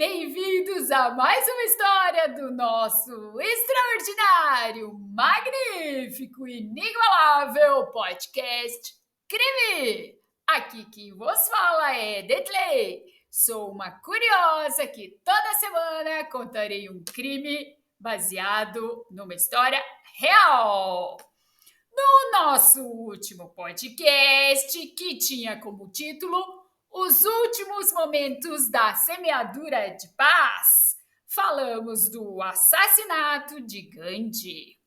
Bem-vindos a mais uma história do nosso extraordinário, magnífico, inigualável podcast Crime! Aqui quem vos fala é Detley. Sou uma curiosa que toda semana contarei um crime baseado numa história real. No nosso último podcast, que tinha como título Os Últimos Momentos da Semeadura de Paz, falamos do assassinato de Gandhi.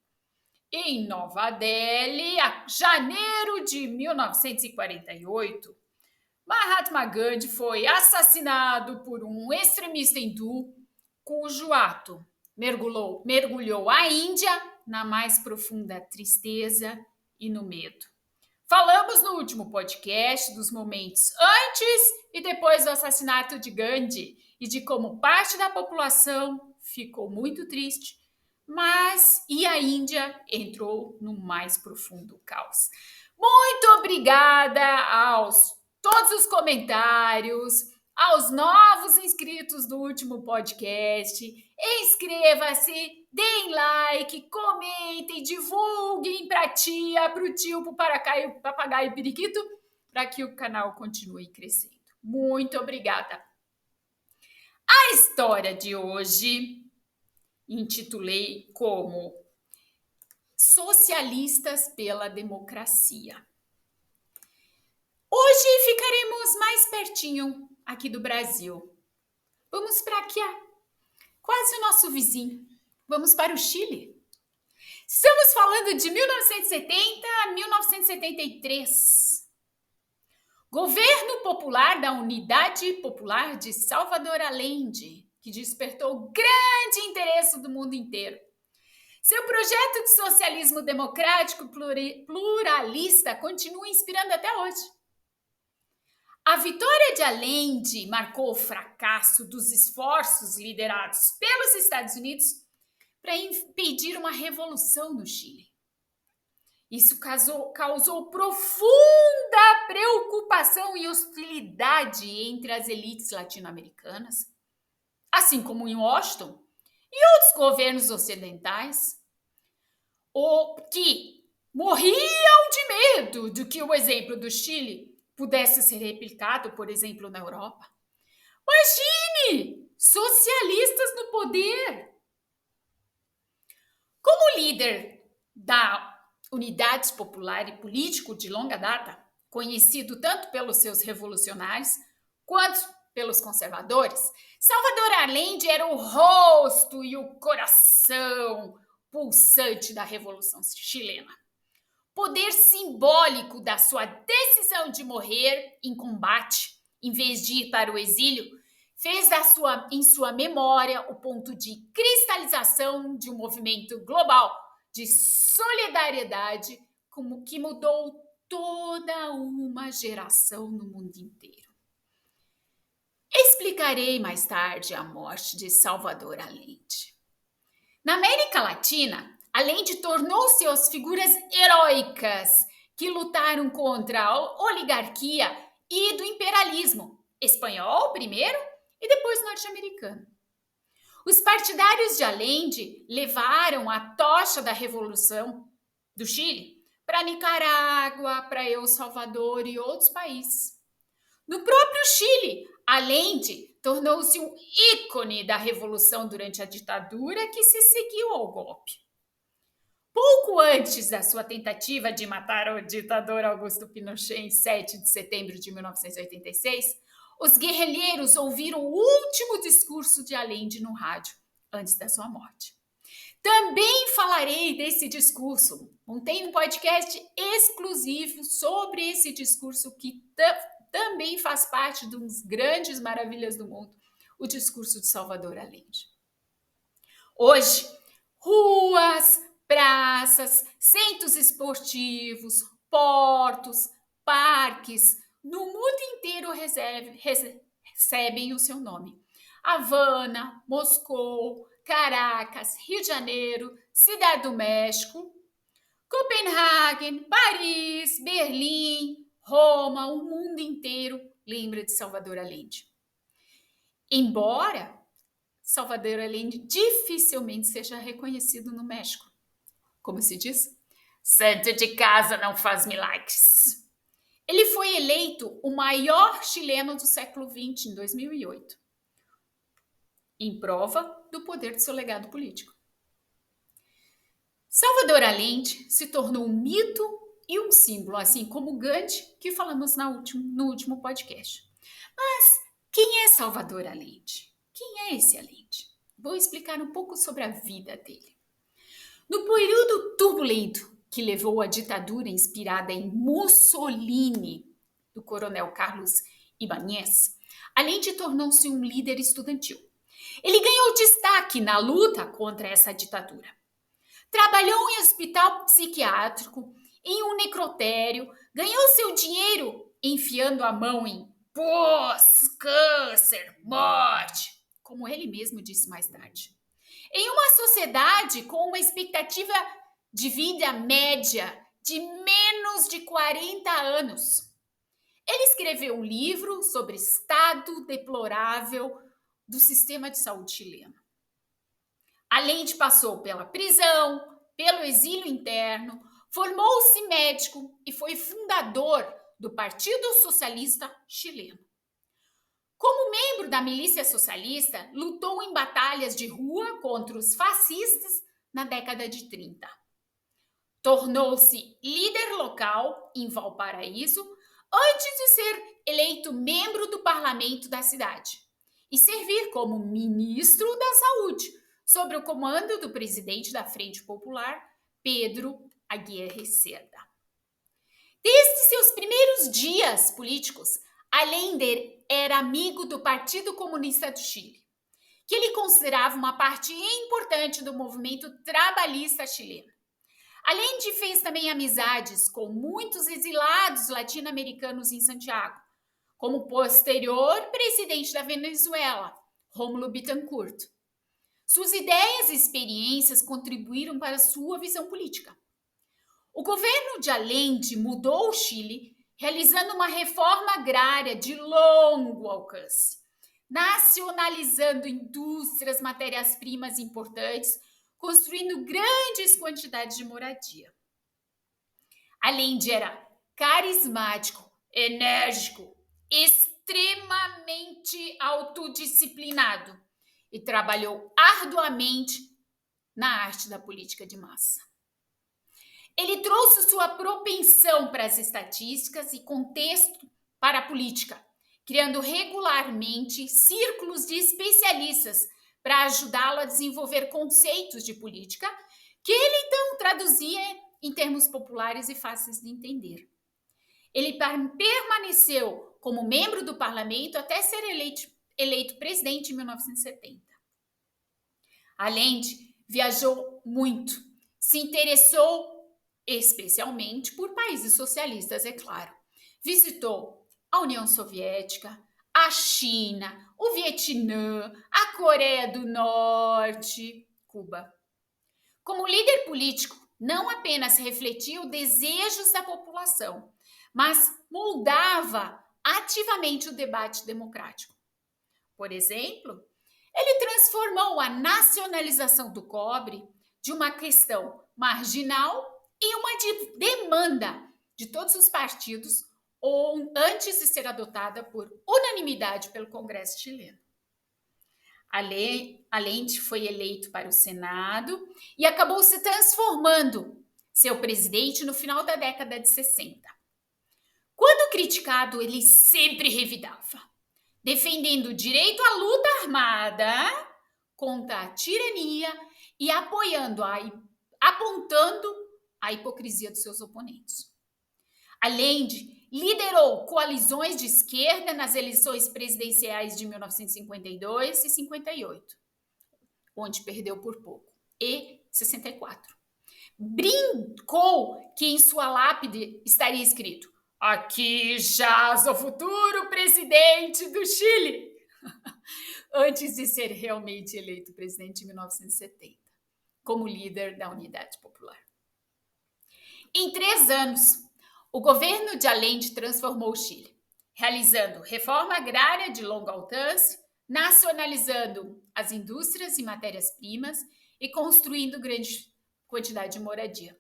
Em Nova Delhi, a janeiro de 1948, Mahatma Gandhi foi assassinado por um extremista hindu cujo ato mergulhou a Índia na mais profunda tristeza e no medo. Falamos no último podcast dos momentos antes e depois do assassinato de Gandhi e de como parte da população ficou muito triste, e a Índia entrou no mais profundo caos. Muito obrigada aos todos os comentários, aos novos inscritos do último podcast. Inscreva-se, deem like, comentem, divulguem para a tia, para o tio, para o papagaio e periquito, para que o canal continue crescendo. Muito obrigada. A história de hoje intitulei como Socialistas pela Democracia. Hoje ficaremos mais pertinho aqui do Brasil. Vamos para aqui, quase o nosso vizinho. Vamos para o Chile. Estamos falando de 1970 a 1973. Governo popular da Unidade Popular de Salvador Allende, que despertou grande interesse do mundo inteiro. Seu projeto de socialismo democrático pluralista continua inspirando até hoje. A vitória de Allende marcou o fracasso dos esforços liderados pelos Estados Unidos para impedir uma revolução no Chile. Isso causou profunda preocupação e hostilidade entre as elites latino-americanas, assim como em Washington e outros governos ocidentais, que morriam de medo de que o exemplo do Chile pudesse ser replicado, por exemplo, na Europa. Imagine! Socialistas no poder! Como líder da Unidade Popular e político de longa data, conhecido tanto pelos seus revolucionários quanto pelos conservadores, Salvador Allende era o rosto e o coração pulsante da Revolução Chilena. Poder simbólico da sua decisão de morrer em combate, em vez de ir para o exílio, fez em sua memória o ponto de cristalização de um movimento global de solidariedade que mudou toda uma geração no mundo inteiro. Explicarei mais tarde a morte de Salvador Allende. Na América Latina, Allende tornou-se as figuras heróicas que lutaram contra a oligarquia e do imperialismo, espanhol primeiro e depois norte-americano. Os partidários de Allende levaram a tocha da Revolução do Chile para Nicarágua, para El Salvador e outros países. No próprio Chile, Allende tornou-se um ícone da revolução durante a ditadura que se seguiu ao golpe. Pouco antes da sua tentativa de matar o ditador Augusto Pinochet em 7 de setembro de 1986, os guerrilheiros ouviram o último discurso de Allende no rádio, antes da sua morte. Também falarei desse discurso. Montei um podcast exclusivo sobre esse discurso que também faz parte das grandes maravilhas do mundo, o discurso de Salvador Allende. Hoje, ruas, praças, centros esportivos, portos, parques, no mundo inteiro recebem o seu nome. Havana, Moscou, Caracas, Rio de Janeiro, Cidade do México, Copenhague, Paris, Berlim, Roma, o mundo inteiro lembra de Salvador Allende. Embora Salvador Allende dificilmente seja reconhecido no México. Como se diz? Santo de casa não faz milagres. Ele foi eleito o maior chileno do século XX em 2008, em prova do poder de seu legado político. Salvador Allende se tornou um mito e um símbolo, assim como Gandhi, que falamos no último podcast. Mas quem é Salvador Allende? Quem é esse Allende? Vou explicar um pouco sobre a vida dele. No período turbulento que levou à ditadura inspirada em Mussolini, do coronel Carlos Ibáñez, Allende tornou-se um líder estudantil. Ele ganhou destaque na luta contra essa ditadura. Trabalhou em hospital psiquiátrico, em um necrotério, ganhou seu dinheiro enfiando a mão em pus, câncer, morte, como ele mesmo disse mais tarde. Em uma sociedade com uma expectativa de vida média de menos de 40 anos. Ele escreveu um livro sobre o estado deplorável do sistema de saúde chileno. Allende passou pela prisão, pelo exílio interno, formou-se médico e foi fundador do Partido Socialista Chileno. Como membro da milícia socialista, lutou em batalhas de rua contra os fascistas na década de 30. Tornou-se líder local em Valparaíso antes de ser eleito membro do parlamento da cidade e servir como ministro da Saúde, sob o comando do presidente da Frente Popular, Pedro Aguirre Cerda. Desde seus primeiros dias políticos, Allende era amigo do Partido Comunista do Chile, que ele considerava uma parte importante do movimento trabalhista chileno. Allende fez também amizades com muitos exilados latino-americanos em Santiago, como o posterior presidente da Venezuela, Rómulo Bittencourt. Suas ideias e experiências contribuíram para sua visão política. O governo de Allende mudou o Chile, realizando uma reforma agrária de longo alcance, nacionalizando indústrias, matérias-primas importantes, construindo grandes quantidades de moradia. Allende era carismático, enérgico, extremamente autodisciplinado e trabalhou arduamente na arte da política de massa. Ele trouxe sua propensão para as estatísticas e contexto para a política, criando regularmente círculos de especialistas para ajudá-lo a desenvolver conceitos de política que ele então traduzia em termos populares e fáceis de entender. Ele permaneceu como membro do parlamento até ser eleito presidente em 1970. Allende viajou muito, se interessou especialmente por países socialistas, é claro. Visitou a União Soviética, a China, o Vietnã, a Coreia do Norte, Cuba. Como líder político, não apenas refletia os desejos da população, mas moldava ativamente o debate democrático. Por exemplo, ele transformou a nacionalização do cobre de uma questão marginal em uma demanda de todos os partidos antes de ser adotada por unanimidade pelo Congresso chileno. Allende foi eleito para o Senado e acabou se transformando seu presidente no final da década de 60. Quando criticado, ele sempre revidava, defendendo o direito à luta armada contra a tirania e apontando a hipocrisia dos seus oponentes. Allende liderou coalizões de esquerda nas eleições presidenciais de 1952 e 58, onde perdeu por pouco, e 64. Brincou que em sua lápide estaria escrito: "Aqui jaz o futuro presidente do Chile", antes de ser realmente eleito presidente em 1970, como líder da Unidade Popular. Em 3 anos, o governo de Allende transformou o Chile, realizando reforma agrária de longo alcance, nacionalizando as indústrias e matérias-primas e construindo grande quantidade de moradia.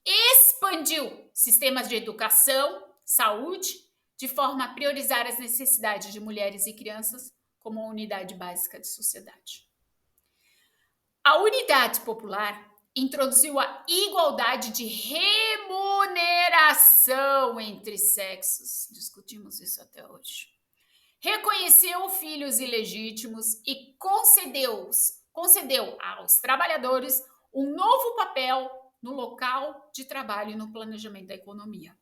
Expandiu sistemas de educação, saúde, de forma a priorizar as necessidades de mulheres e crianças como uma unidade básica de sociedade. A unidade popular introduziu a igualdade de remuneração entre sexos. Discutimos isso até hoje. Reconheceu filhos ilegítimos e concedeu aos trabalhadores um novo papel no local de trabalho e no planejamento da economia.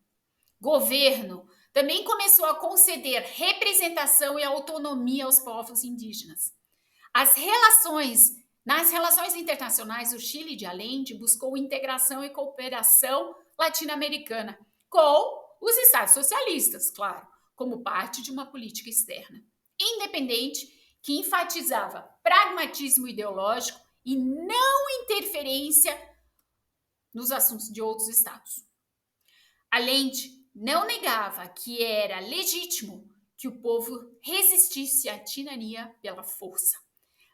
Governo também começou a conceder representação e autonomia aos povos indígenas. Nas relações internacionais, o Chile de Allende buscou integração e cooperação latino-americana com os estados socialistas, claro, como parte de uma política externa independente que enfatizava pragmatismo ideológico e não interferência nos assuntos de outros estados. Allende não negava que era legítimo que o povo resistisse à tirania pela força,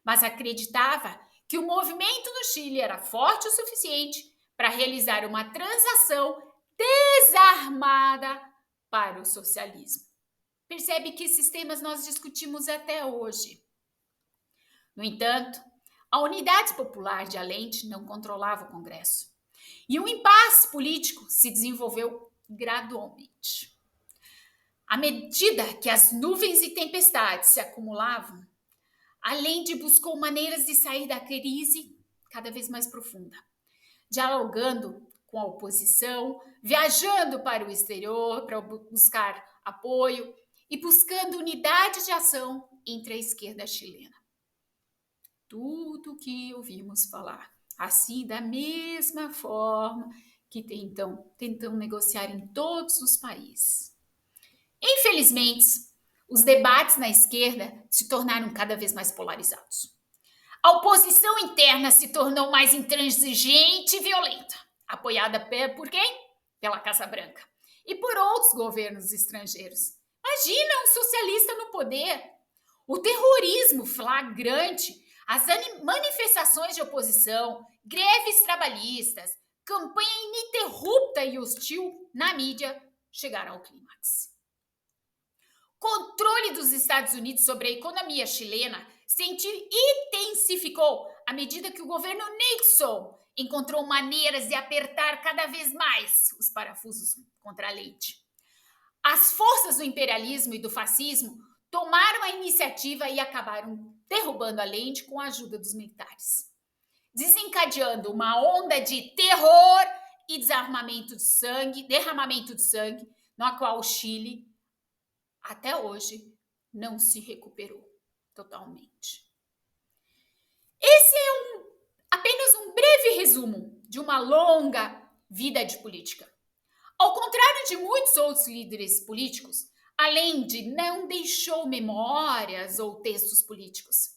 mas acreditava que o movimento no Chile era forte o suficiente para realizar uma transação desarmada para o socialismo. Percebe que esses temas nós discutimos até hoje. No entanto, a Unidade Popular de Allende não controlava o Congresso. E um impasse político se desenvolveu gradualmente. À medida que as nuvens e tempestades se acumulavam, Allende buscou maneiras de sair da crise cada vez mais profunda, dialogando com a oposição, viajando para o exterior para buscar apoio e buscando unidade de ação entre a esquerda chilena. Tudo que ouvimos falar, assim da mesma forma que tentam negociar em todos os países. Infelizmente, os debates na esquerda se tornaram cada vez mais polarizados. A oposição interna se tornou mais intransigente e violenta, apoiada por quem? Pela Casa Branca e por outros governos estrangeiros. Imagina um socialista no poder. O terrorismo flagrante, as manifestações de oposição, greves trabalhistas, campanha ininterrupta e hostil na mídia chegaram ao clímax. Controle dos Estados Unidos sobre a economia chilena se intensificou à medida que o governo Nixon encontrou maneiras de apertar cada vez mais os parafusos contra a Allende. As forças do imperialismo e do fascismo tomaram a iniciativa e acabaram derrubando Allende com a ajuda dos militares, desencadeando uma onda de terror e derramamento de sangue, na qual o Chile, até hoje, não se recuperou totalmente. Esse é apenas um breve resumo de uma longa vida de política. Ao contrário de muitos outros líderes políticos, Allende não deixou memórias ou textos políticos.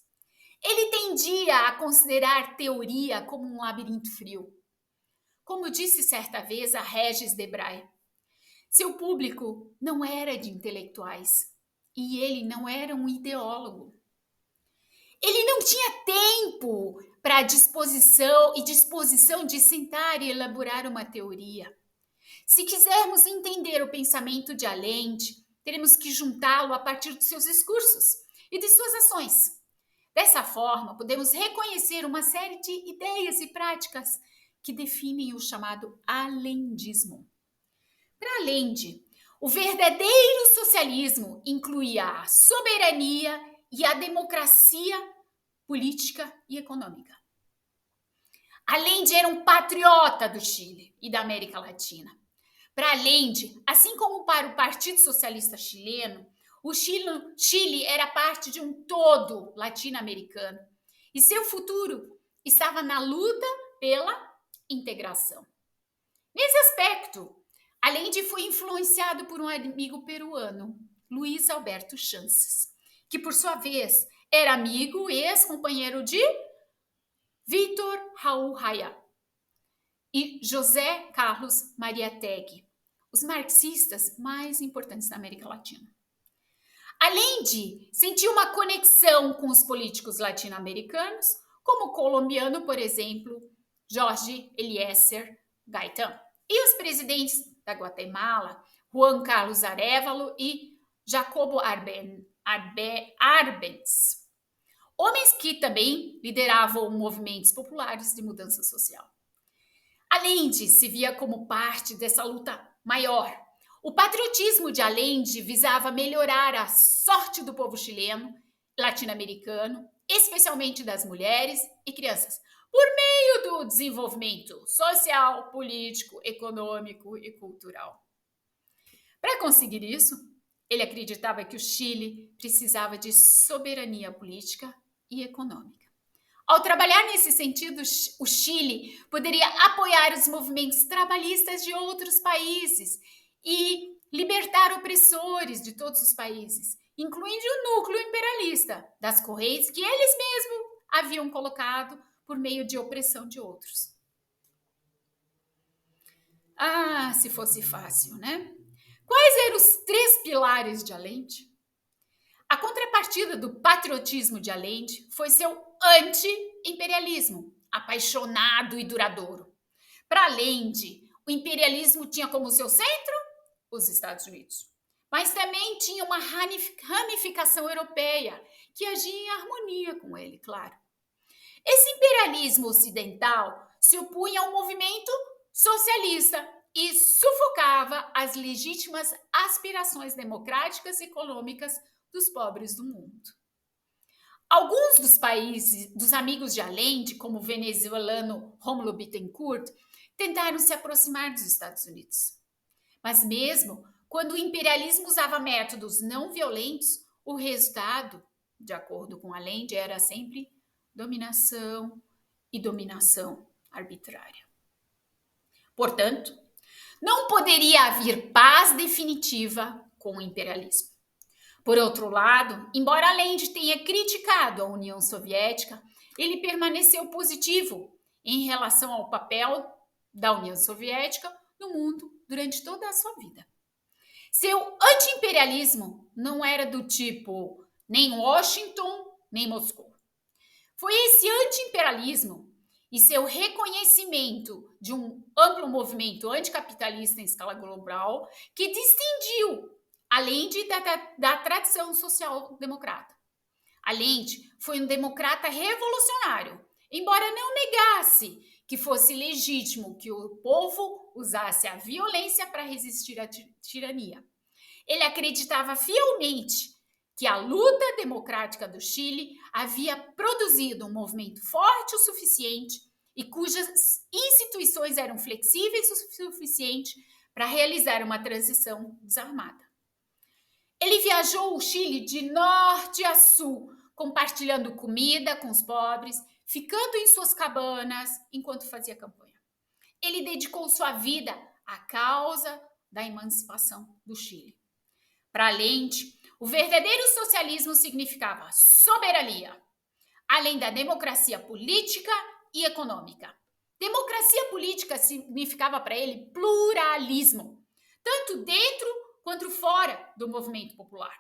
Ele tendia a considerar teoria como um labirinto frio. Como disse certa vez a Regis Debray, seu público não era de intelectuais e ele não era um ideólogo. Ele não tinha tempo para disposição de sentar e elaborar uma teoria. Se quisermos entender o pensamento de Allende, teremos que juntá-lo a partir dos seus discursos e de suas ações. Dessa forma, podemos reconhecer uma série de ideias e práticas que definem o chamado allendismo. Para Allende, o verdadeiro socialismo incluía a soberania e a democracia política e econômica. Allende era um patriota do Chile e da América Latina. Para Allende, assim como para o Partido Socialista Chileno, o Chile era parte de um todo latino-americano e seu futuro estava na luta pela integração. Nesse aspecto, Allende foi influenciado por um amigo peruano, Luiz Alberto Chances, que por sua vez era amigo e ex-companheiro de Vítor Raul Haya e José Carlos Mariátegui, os marxistas mais importantes da América Latina. Allende sentiu uma conexão com os políticos latino-americanos, como o colombiano, por exemplo, Jorge Eliezer Gaitán, e os presidentes da Guatemala, Juan Carlos Arevalo e Jacobo Arbenz, homens que também lideravam movimentos populares de mudança social. Allende se via como parte dessa luta maior. O patriotismo de Allende visava melhorar a sorte do povo chileno, latino-americano, especialmente das mulheres e crianças, por meio do desenvolvimento social, político, econômico e cultural. Para conseguir isso, ele acreditava que o Chile precisava de soberania política e econômica. Ao trabalhar nesse sentido, o Chile poderia apoiar os movimentos trabalhistas de outros países e libertar opressores de todos os países, incluindo o núcleo imperialista das correntes que eles mesmos haviam colocado por meio de opressão de outros. Ah, se fosse fácil, né? Quais eram os 3 pilares de Allende? A contrapartida do patriotismo de Allende foi seu anti-imperialismo, apaixonado e duradouro. Para Allende, o imperialismo tinha como seu centro os Estados Unidos, mas também tinha uma ramificação europeia que agia em harmonia com ele, claro. Esse imperialismo ocidental se opunha ao movimento socialista e sufocava as legítimas aspirações democráticas e econômicas dos pobres do mundo. Alguns dos países, dos amigos de Allende, como o venezuelano Rómulo Bittencourt, tentaram se aproximar dos Estados Unidos. Mas mesmo quando o imperialismo usava métodos não violentos, o resultado, de acordo com Allende, era sempre dominação e dominação arbitrária. Portanto, não poderia haver paz definitiva com o imperialismo. Por outro lado, embora Allende tenha criticado a União Soviética, ele permaneceu positivo em relação ao papel da União Soviética no mundo durante toda a sua vida. Seu anti-imperialismo não era do tipo nem Washington, nem Moscou. Foi esse anti-imperialismo e seu reconhecimento de um amplo movimento anticapitalista em escala global que distinguiu Allende da tradição social-democrata. Allende foi um democrata revolucionário, embora não negasse que fosse legítimo que o povo usasse a violência para resistir à tirania. Ele acreditava fielmente que a luta democrática do Chile havia produzido um movimento forte o suficiente e cujas instituições eram flexíveis o suficiente para realizar uma transição desarmada. Ele viajou o Chile de norte a sul, compartilhando comida com os pobres, ficando em suas cabanas enquanto fazia campanha. Ele dedicou sua vida à causa da emancipação do Chile. Para Allende, o verdadeiro socialismo significava soberania, além da democracia política e econômica. Democracia política significava para ele pluralismo, tanto dentro quanto fora do movimento popular.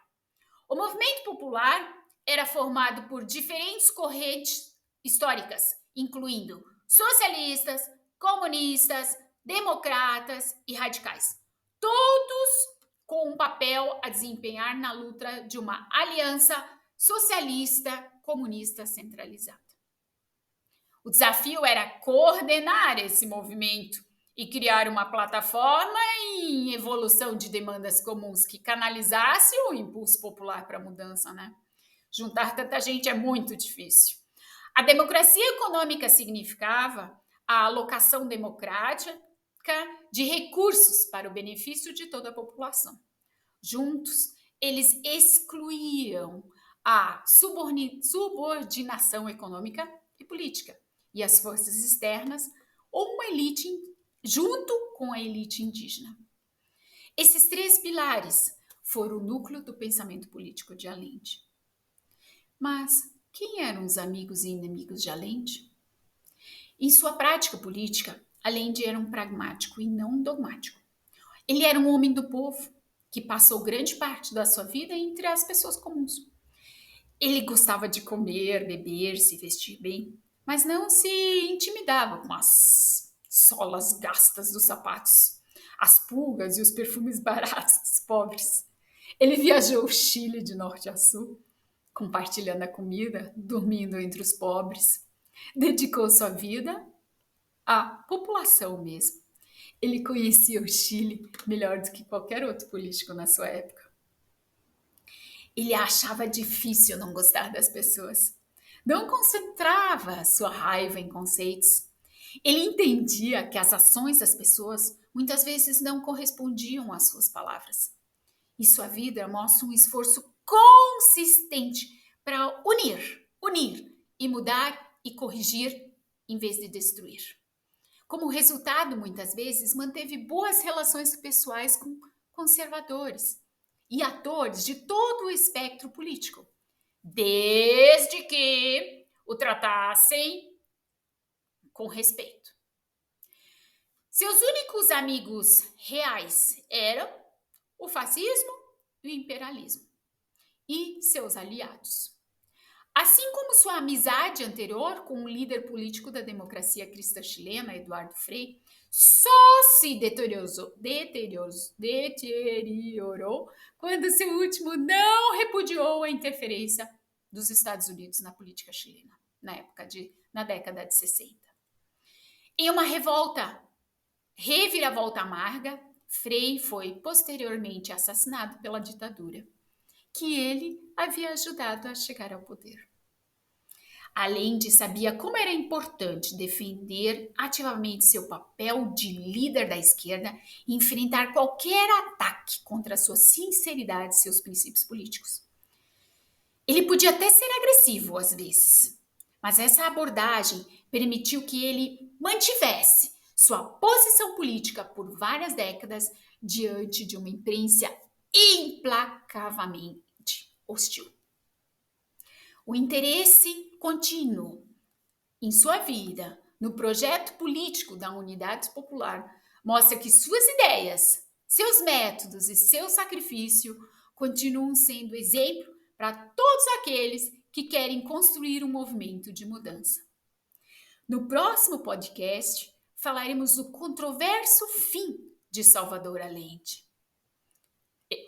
O movimento popular era formado por diferentes correntes históricas, incluindo socialistas, comunistas, democratas e radicais. Todos com um papel a desempenhar na luta de uma aliança socialista comunista centralizada. O desafio era coordenar esse movimento e criar uma plataforma em evolução de demandas comuns que canalizasse o impulso popular para a mudança, né? Juntar tanta gente é muito difícil. A democracia econômica significava a alocação democrática de recursos para o benefício de toda a população. Juntos, eles excluíam a subordinação econômica e política e as forças externas ou uma elite junto com a elite indígena. Esses 3 pilares foram o núcleo do pensamento político de Allende. Mas quem eram os amigos e inimigos de Allende? Em sua prática política, Allende era um pragmático e não um dogmático. Ele era um homem do povo, que passou grande parte da sua vida entre as pessoas comuns. Ele gostava de comer, beber, se vestir bem, mas não se intimidava com as solas gastas dos sapatos, as pulgas e os perfumes baratos dos pobres. Ele viajou o Chile de norte a sul, compartilhando a comida, dormindo entre os pobres. Dedicou sua vida à população mesmo. Ele conhecia o Chile melhor do que qualquer outro político na sua época. Ele achava difícil não gostar das pessoas. Não concentrava sua raiva em conceitos. Ele entendia que as ações das pessoas muitas vezes não correspondiam às suas palavras. E sua vida mostra um esforço consistente para unir e mudar e corrigir em vez de destruir. Como resultado, muitas vezes, manteve boas relações pessoais com conservadores e atores de todo o espectro político, desde que o tratassem com respeito. Seus únicos amigos reais eram o fascismo e o imperialismo, e seus aliados. Assim como sua amizade anterior com o líder político da democracia cristã chilena, Eduardo Frei, só se deteriorou quando seu último não repudiou a interferência dos Estados Unidos na política chilena, na década de 60. Em uma reviravolta amarga, Frei foi posteriormente assassinado pela ditadura, que ele havia ajudado a chegar ao poder. Além de sabia como era importante defender ativamente seu papel de líder da esquerda e enfrentar qualquer ataque contra sua sinceridade e seus princípios políticos. Ele podia até ser agressivo às vezes, mas essa abordagem permitiu que ele mantivesse sua posição política por várias décadas diante de uma imprensa implacavelmente hostil. O interesse contínuo em sua vida no projeto político da Unidade Popular mostra que suas ideias, seus métodos e seu sacrifício continuam sendo exemplo para todos aqueles que querem construir um movimento de mudança. No próximo podcast, falaremos do controverso fim de Salvador Allende.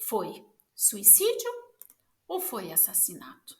Foi suicídio ou foi assassinato?